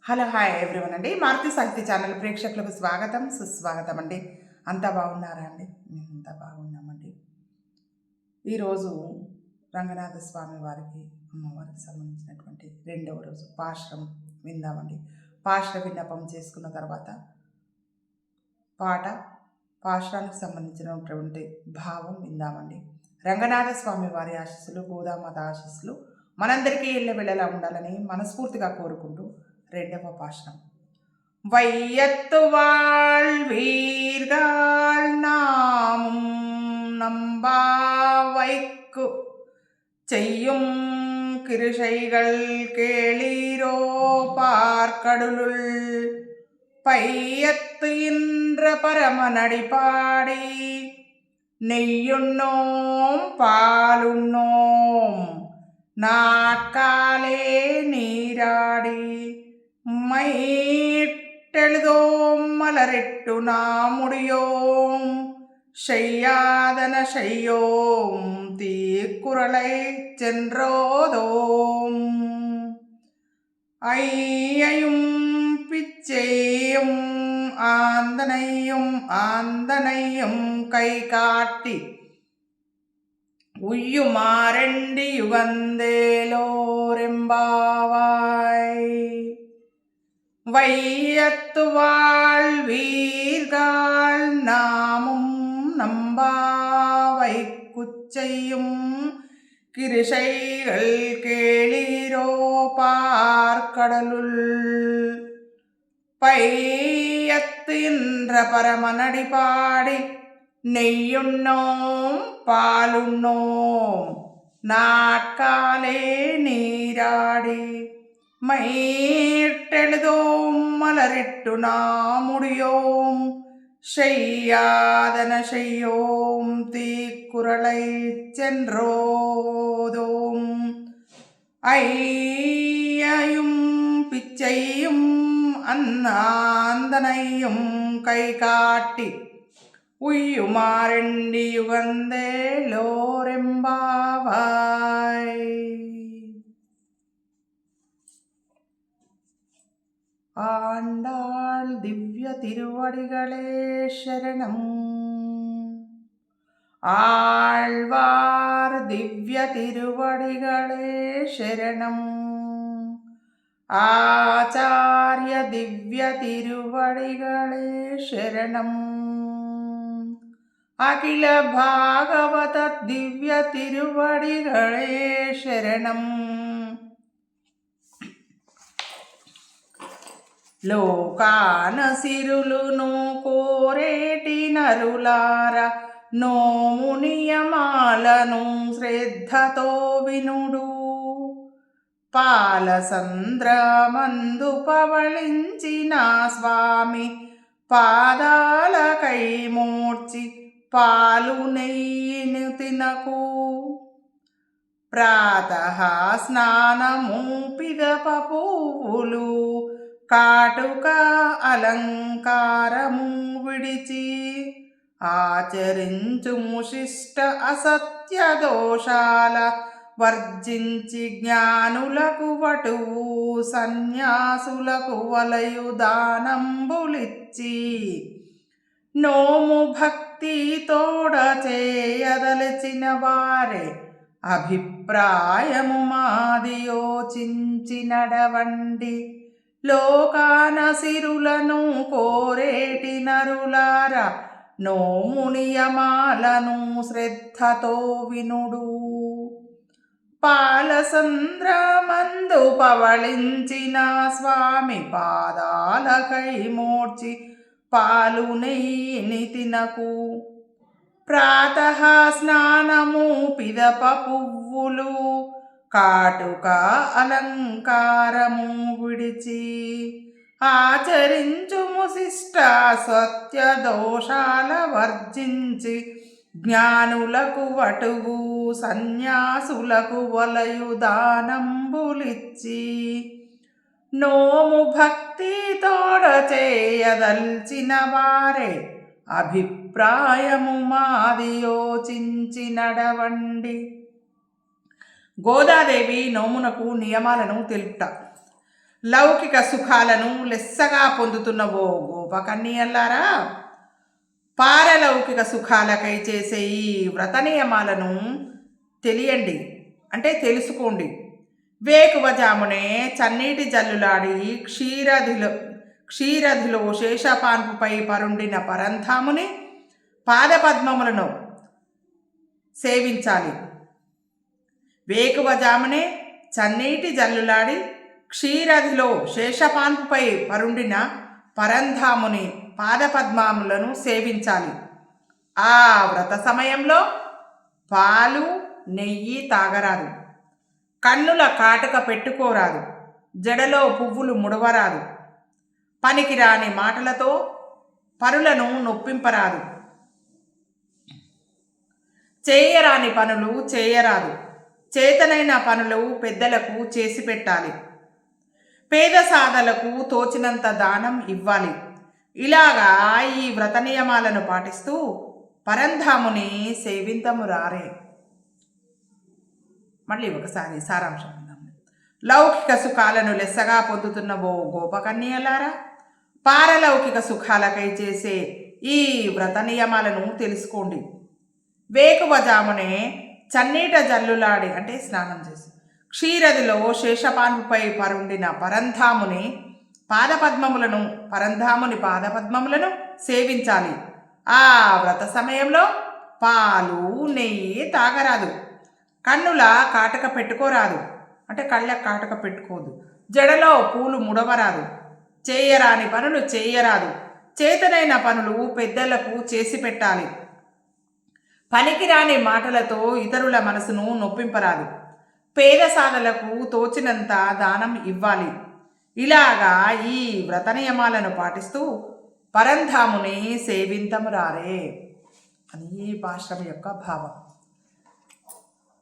Hello hi everyone అండి. మారుతి సాహిత్య channel ప్రేక్షకులకు స్వాగతం సుస్వాగతం అండి. అంతా బాగున్నారా అండి? మేమంతా బాగున్నామండి. ఈరోజు రంగనాథ స్వామి వారికి అమ్మవారికి సంబంధించినటువంటి రెండవ రోజు పాశ్రం విందామండి. పాశ్ర విన్నపం చేసుకున్న తర్వాత పాట పాశ్రానికి సంబంధించినటువంటి భావం విందామండి. రంగనాథ స్వామి వారి ఆశీస్సులు, గోదామాత ఆశీస్సులు మనందరికీ ఎల్లవెళ్ళలా ఉండాలని మనస్ఫూర్తిగా కోరుకుంటూ రెండవ పాశ్రం. வையத்து வாழ்வீர்கள் நாமும் நம்பாவைக்கு செய்யும் கிருஷைகள் கேளீரோ பார்க்கடலுள் பையத்து என்ற பரமநடிபாடி நெய்யுண்ணோம் பாலுண்ணோம் நாட்காலே நீராடி மைட்டெழுதோம் மலரிட்டு நாமுடியோம் செய்யாதன செய்யோம் தீக்குறளை சென்றோதோம் ஐயையும் பிச்சையும் ஆந்தனையும் கை காட்டி உய்யுமாரெண்டி யுகந்தேலோரெம்பாவாய். வையத்து வாழ்வீர்கள் நாமும் நம்பாவைக்குச் செய்யும் கிருஷைகள் கேளீரோ பார்க்கடலுள் பையத்து என்ற பரமநடிபாடி நெய்யுண்ணோம் பாலுண்ணோம் நாட்காலே நீராடி மைட்டெழுதோம் மலரிட்டு நாமுடியோம் செய்யாதன செய்யோம் தீக்குறளை சென்றோதோம் ஐயையும் பிச்சையும் ஆந்தனையும் கை காட்டி உய்யுமாரெண்டி யுகந்தேலோரெம்பாவாய். ஆண்டாள் திவ்ய திருவடிகளே சரணம். ஆழ்வார் திவ்ய திருவடிகளே சரணம். ஆச்சாரிய திவ்ய திருவடிகளே சரணம். அகில பாகவத திவ்ய திருவடிகளே சரணம். లోకాన సిరులును కోరేటి నరులార నోము నియమాలను శ్రద్ధతో వినుడు. పాలసంద్రమందు పవళించిన స్వామి పాదాలకై మూర్చి పాలు నెయ్యిని తినకు. ప్రాతః స్నానము పిదప పువ్వులు కాటుక అలంకారము విడిచి ఆచరించుము శిష్ట అసత్య దోషాల వర్జించి జ్ఞానులకు వటువు సన్యాసులకు వలయు దానంబులిచ్చి నోము భక్తి తోడ చేయదలచిన వారే అభిప్రాయము మాది యోచించి నడవండి. లోకాన సిరులను కోరేటి నరులార నోము నియమాలను శ్రద్ధతో వినుడు. పాలసంద్రమందు పవళించిన స్వామి పాదాలకై మోర్చి పాలు నెయ్యిని తినకు. ప్రాతః స్నానము పిదప పువ్వులు కాటుక అలంకారము విడిచి ఆచరించుము శిష్ట సత్య దోషాల వర్జించి జ్ఞానులకు వటువు సన్యాసులకు వలయు దానంబులిచ్చి నోము భక్తి తోడ చేయదల్చిన వారే అభిప్రాయము మాది యోచించి నడవండి. గోదాదేవి నోమునకు నియమాలను తెలుపుట. లౌకిక సుఖాలను లెస్సగా పొందుతున్న ఓ గోపకన్యల్లారా, పారలౌకిక సుఖాలకై చేసే ఈ వ్రత నియమాలను తెలియండి, అంటే తెలుసుకోండి. వేకువజామునే చన్నీటి జల్లులాడి క్షీరధిలో శేషపాన్పుపై పరుండిన పరంధాముని పాదపద్మములను సేవించాలి. వేకువజామునే చన్నీటి జల్లులాడి క్షీరధిలో శేషపాన్పుపై పరుండిన పరంధాముని పాదపద్మములను సేవించాలి. ఆ వ్రత సమయంలో పాలు నెయ్యి తాగరాదు, కన్నుల కాటుక పెట్టుకోరాదు, జడలో పువ్వులు ముడవరాదు, పనికిరాని మాటలతో పరులను నొప్పింపరాదు, చేయరాని పనులు చేయరాదు, చేతనైన పనులు పెద్దలకు చేసి పెట్టాలి, పేద సాధలకు తోచినంత దానం ఇవ్వాలి. ఇలాగా ఈ వ్రత నియమాలను పాటిస్తూ పరంధాముని సేవింతము రారే. మళ్ళీ ఒకసారి సారాంశం ఉందాం. లౌకిక సుఖాలను లెస్సగా పొందుతున్న ఓ గోపకన్యలారా, పారలౌకిక సుఖాలకై చేసే ఈ వ్రత నియమాలను తెలుసుకోండి. వేకువజామునే చన్నీట జల్లులాడి, అంటే స్నానం చేసి, క్షీరదిలో శేషపాన్పుపై పరుండిన పరంధాముని పాదపద్మములను సేవించాలి. ఆ వ్రత సమయంలో పాలు నెయ్యి తాగరాదు, కన్నుల కాటక పెట్టుకోరాదు, అంటే కళ్ళ కాటక పెట్టుకోదు, జడలో పూలు ముడవరాదు, చేయరాని పనులు చేయరాదు, చేతనైన పనులు పెద్దలకు చేసి పెట్టాలి, పనికిరాని మాటలతో ఇతరుల మనసును నొప్పింపరాదు, పేద సాధలకు తోచినంత దానం ఇవ్వాలి. ఇలాగా ఈ వ్రత నియమాలను పాటిస్తూ పరంధాముని సేవింతము రారే అని ఈ పాశ్రమ యొక్క భావం.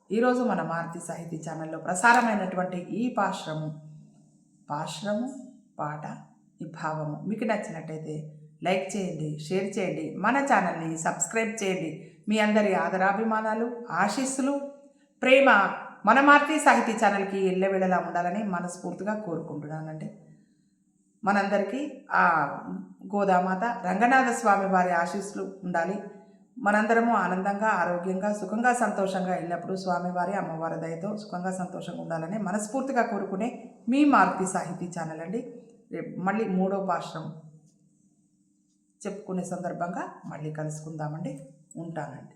ఈరోజు మన మారుతి సాహితీ ఛానల్లో ప్రసారమైనటువంటి ఈ పాశ్రము పాట, ఈ భావము మీకు నచ్చినట్టయితే లైక్ చేయండి, షేర్ చేయండి, మన ఛానల్ని సబ్స్క్రైబ్ చేయండి. మీ అందరి ఆదరాభిమానాలు, ఆశీస్సులు, ప్రేమ మన మారుతి సాహితీ ఛానల్కి ఎల్లవేళలా ఉండాలని మనస్ఫూర్తిగా కోరుకుంటున్నానండి. మనందరికీ ఆ గోదామాత రంగనాథ స్వామి వారి ఆశీస్సులు ఉండాలి. మనందరము ఆనందంగా, ఆరోగ్యంగా, సుఖంగా, సంతోషంగా ఎల్లప్పుడూ స్వామివారి అమ్మవారి దయతో సుఖంగా, సంతోషంగా ఉండాలని మనస్ఫూర్తిగా కోరుకునే మీ మారుతి సాహితీ ఛానల్ అండి. రేపు మళ్ళీ 3వ పాశ్రం చెప్పుకునే సందర్భంగా మళ్ళీ కలుసుకుందామండి. ఉంటానండి.